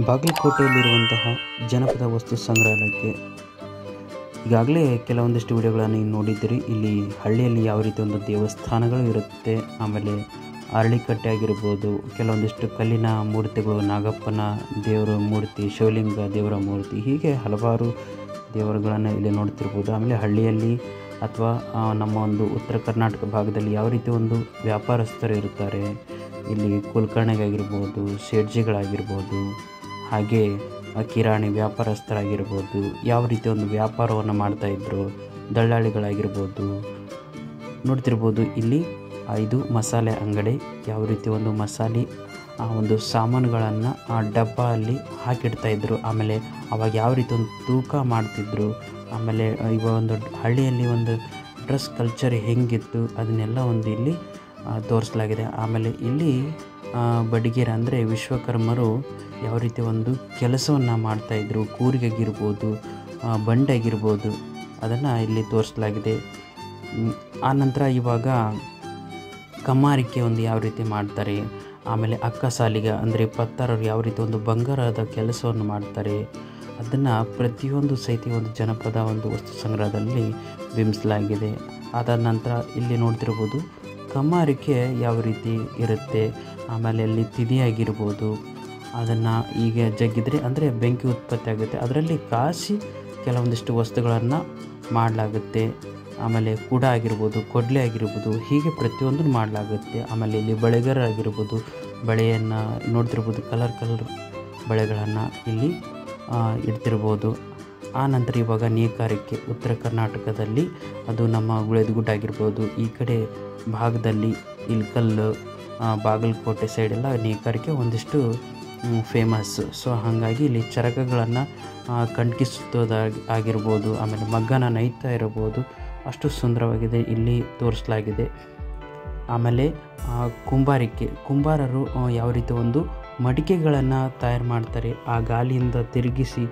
ಬಾಗಲಕೋಟೆಯಲ್ಲಿರುವಂತಹ ಜನಪದ ವಸ್ತು ಸಂಗ್ರಹಾಲಯಕ್ಕೆ ಈಗಾಗಲೇ ಕೆಲವೊಂದಿಷ್ಟು ವಿಡಿಯೋಗಳನ್ನು ನೋಡಿದ್ದೀರಿ. ಇಲ್ಲಿ ಹಳ್ಳಿಯಲ್ಲಿ ಯಾವ ರೀತಿ ಒಂದು ದೇವಸ್ಥಾನಗಳು ಇರುತ್ತೆ, ಆಮೇಲೆ ಅರಳಿಕಟ್ಟೆ ಆಗಿರ್ಬೋದು, ಕೆಲವೊಂದಿಷ್ಟು ಕಲ್ಲಿನ ಮೂರ್ತಿಗಳು, ನಾಗಪ್ಪನ ದೇವರ ಮೂರ್ತಿ, ಶಿವಲಿಂಗ ದೇವರ ಮೂರ್ತಿ, ಹೀಗೆ ಹಲವಾರು ದೇವರುಗಳನ್ನು ಇಲ್ಲಿ ನೋಡ್ತಿರ್ಬೋದು. ಆಮೇಲೆ ಹಳ್ಳಿಯಲ್ಲಿ ಅಥವಾ ನಮ್ಮ ಒಂದು ಉತ್ತರ ಕರ್ನಾಟಕ ಭಾಗದಲ್ಲಿ ಯಾವ ರೀತಿ ಒಂದು ವ್ಯಾಪಾರಸ್ಥರು ಇರುತ್ತಾರೆ, ಇಲ್ಲಿ ಕುಲಕರ್ಣಿಗಾಗಿರ್ಬೋದು, ಶೇಟ್ಜಿಗಳಾಗಿರ್ಬೋದು, ಹಾಗೆ ಕಿರಾಣಿ ವ್ಯಾಪಾರಸ್ಥರಾಗಿರ್ಬೋದು, ಯಾವ ರೀತಿ ಒಂದು ವ್ಯಾಪಾರವನ್ನು ಮಾಡ್ತಾಯಿದ್ರು, ದಳ್ಳಾಳಿಗಳಾಗಿರ್ಬೋದು ನೋಡ್ತಿರ್ಬೋದು. ಇಲ್ಲಿ ಇದು ಮಸಾಲೆ ಅಂಗಡಿ. ಯಾವ ರೀತಿ ಒಂದು ಮಸಾಲೆ ಒಂದು ಸಾಮಾನುಗಳನ್ನು ಡಬ್ಬ ಅಲ್ಲಿ ಹಾಕಿಡ್ತಾಯಿದ್ರು. ಆಮೇಲೆ ಅವಾಗ ಯಾವ ರೀತಿ ಒಂದು ತೂಕ ಮಾಡ್ತಿದ್ರು, ಆಮೇಲೆ ಇವಾಗ ಒಂದು ಹಳ್ಳಿಯಲ್ಲಿ ಒಂದು ಡ್ರೆಸ್ ಕಲ್ಚರ್ ಹೆಂಗಿತ್ತು ಅದನ್ನೆಲ್ಲ ಒಂದು ಇಲ್ಲಿ ತೋರಿಸಲಾಗಿದೆ. ಆಮೇಲೆ ಇಲ್ಲಿ ಬಡಿಗೇರ ಅಂದರೆ ವಿಶ್ವಕರ್ಮರು ಯಾವ ರೀತಿ ಒಂದು ಕೆಲಸವನ್ನು ಮಾಡ್ತಾಯಿದ್ರು, ಕೂರಿಗಾಗಿರ್ಬೋದು, ಬಂಡೆಗಿರ್ಬೋದು, ಅದನ್ನು ಇಲ್ಲಿ ತೋರಿಸಲಾಗಿದೆ. ಆನಂತರ ಇವಾಗ ಕಮ್ಮಾರಿಕೆ ಒಂದು ಯಾವ ರೀತಿ ಮಾಡ್ತಾರೆ, ಆಮೇಲೆ ಅಕ್ಕಸಾಲಿಗ ಅಂದರೆ ಪತ್ತಾರರು ಯಾವ ರೀತಿ ಒಂದು ಬಂಗಾರದ ಕೆಲಸವನ್ನು ಮಾಡ್ತಾರೆ, ಅದನ್ನು ಪ್ರತಿಯೊಂದು ಸಹಿತ ಒಂದು ಜನಪದ ಒಂದು ವಸ್ತು ಸಂಗ್ರಹದಲ್ಲಿ ಬಿಂಬಿಸಲಾಗಿದೆ. ಅದಾದ ನಂತರ ಇಲ್ಲಿ ನೋಡ್ತಿರ್ಬೋದು ಕಮ್ಮಾರಿಕೆ ಯಾವ ರೀತಿ ಇರುತ್ತೆ, ಆಮೇಲೆ ಅಲ್ಲಿ ತಿದಿಯಾಗಿರ್ಬೋದು, ಅದನ್ನು ಈಗ ಜಗ್ಗಿದ್ರೆ ಅಂದರೆ ಬೆಂಕಿ ಉತ್ಪತ್ತಿ ಆಗುತ್ತೆ, ಅದರಲ್ಲಿ ಕಾಸಿ ಕೆಲವೊಂದಿಷ್ಟು ವಸ್ತುಗಳನ್ನು ಮಾಡಲಾಗುತ್ತೆ. ಆಮೇಲೆ ಕೂಡ ಆಗಿರ್ಬೋದು, ಕೊಡ್ಲೆ ಆಗಿರ್ಬೋದು, ಹೀಗೆ ಪ್ರತಿಯೊಂದನ್ನು ಮಾಡಲಾಗುತ್ತೆ. ಆಮೇಲೆ ಇಲ್ಲಿ ಬಳೆಗಾರ ಆಗಿರ್ಬೋದು, ಬಳೆಯನ್ನು ನೋಡ್ತಿರ್ಬೋದು, ಕಲರ್ ಬಳೆಗಳನ್ನು ಇಲ್ಲಿ ಇಡ್ತಿರ್ಬೋದು. ಆ ನಂತರ ಇವಾಗ ನೇಕಾರಿಕೆ ಉತ್ತರ ಕರ್ನಾಟಕದಲ್ಲಿ ಅದು ನಮ್ಮ ಗುಳೇದಗುಡ್ಡ ಆಗಿರ್ಬೋದು, ಈ ಕಡೆ ಭಾಗದಲ್ಲಿ ಇಲ್ಕಲ್ಲು, ಬಾಗಲಕೋಟೆ ಸೈಡೆಲ್ಲ ನೇಕಾರಿಕೆ ಒಂದಿಷ್ಟು ಫೇಮಸ್. ಸೊ ಹಾಗಾಗಿ ಇಲ್ಲಿ ಚರಕಗಳನ್ನು ಆಗಿರ್ಬೋದು, ಆಮೇಲೆ ಮಗ್ಗನ ನೈತಾ ಇರ್ಬೋದು, ಅಷ್ಟು ಸುಂದರವಾಗಿದೆ ಇಲ್ಲಿ ತೋರಿಸಲಾಗಿದೆ. ಆಮೇಲೆ ಕುಂಬಾರರು ಯಾವ ರೀತಿ ಒಂದು ಮಡಿಕೆಗಳನ್ನು ತಯಾರು ಮಾಡ್ತಾರೆ, ಆ ಗಾಲಿಯಿಂದ ತಿರುಗಿಸಿ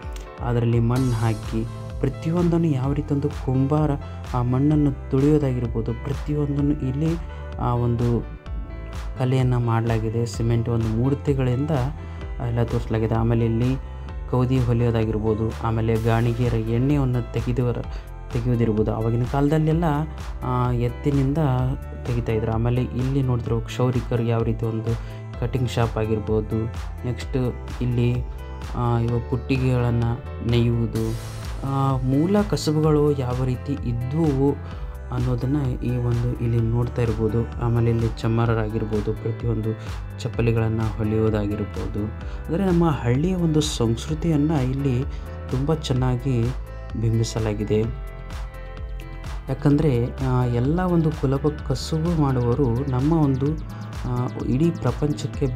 ಅದರಲ್ಲಿ ಮಣ್ಣು ಹಾಕಿ ಪ್ರತಿಯೊಂದನ್ನು ಯಾವ ರೀತಿ ಒಂದು ಕುಂಬಾರ ಆ ಮಣ್ಣನ್ನು ತುಳಿಯೋದಾಗಿರ್ಬೋದು, ಪ್ರತಿಯೊಂದನ್ನು ಇಲ್ಲಿ ಆ ಒಂದು ಕಲೆಯನ್ನು ಮಾಡಲಾಗಿದೆ. ಸಿಮೆಂಟ್ ಒಂದು ಮೂರ್ತಿಗಳಿಂದ ಎಲ್ಲ ತೋರಿಸಲಾಗಿದೆ. ಆಮೇಲೆ ಇಲ್ಲಿ ಕೌದಿ ಹೊಲಿಯೋದಾಗಿರ್ಬೋದು, ಆಮೇಲೆ ಗಾಣಿಗೆಯರ ಎಣ್ಣೆಯನ್ನು ತೆಗೆಯೋದಿರ್ಬೋದು. ಆವಾಗಿನ ಕಾಲದಲ್ಲೆಲ್ಲ ಎತ್ತಿನಿಂದ ತೆಗಿತಾಯಿದ್ರು. ಆಮೇಲೆ ಇಲ್ಲಿ ನೋಡಿದ್ರು ಕ್ಷೌರಿಕರು ಯಾವ ರೀತಿ ಒಂದು ಕಟಿಂಗ್ ಶಾಪ್ ಆಗಿರ್ಬೋದು, ನೆಕ್ಸ್ಟ್ ಇಲ್ಲಿ ಇವಾಗ ಪುಟ್ಟಿಗೆಗಳನ್ನು ನೇಯುವುದು, ಮೂಲ ಕಸುಬುಗಳು ಯಾವ ರೀತಿ ಇದ್ದವು ಅನ್ನೋದನ್ನು ಈ ಒಂದು ಇಲ್ಲಿ ನೋಡ್ತಾ ಇರ್ಬೋದು. ಆಮೇಲೆ ಇಲ್ಲಿ ಚಮ್ಮಾರರಾಗಿರ್ಬೋದು, ಪ್ರತಿಯೊಂದು ಚಪ್ಪಲಿಗಳನ್ನು ಹೊಲಿಯೋದಾಗಿರ್ಬೋದು, ಅಂದರೆ ನಮ್ಮ ಹಳ್ಳಿಯ ಒಂದು ಸಂಸ್ಕೃತಿಯನ್ನು ಇಲ್ಲಿ ತುಂಬ ಚೆನ್ನಾಗಿ ಬಿಂಬಿಸಲಾಗಿದೆ. ಯಾಕಂದರೆ ಎಲ್ಲ ಒಂದು ಕಸುಬು ಮಾಡುವವರು ನಮ್ಮ ಒಂದು ಇಡೀ ಪ್ರಪಂಚಕ್ಕೆ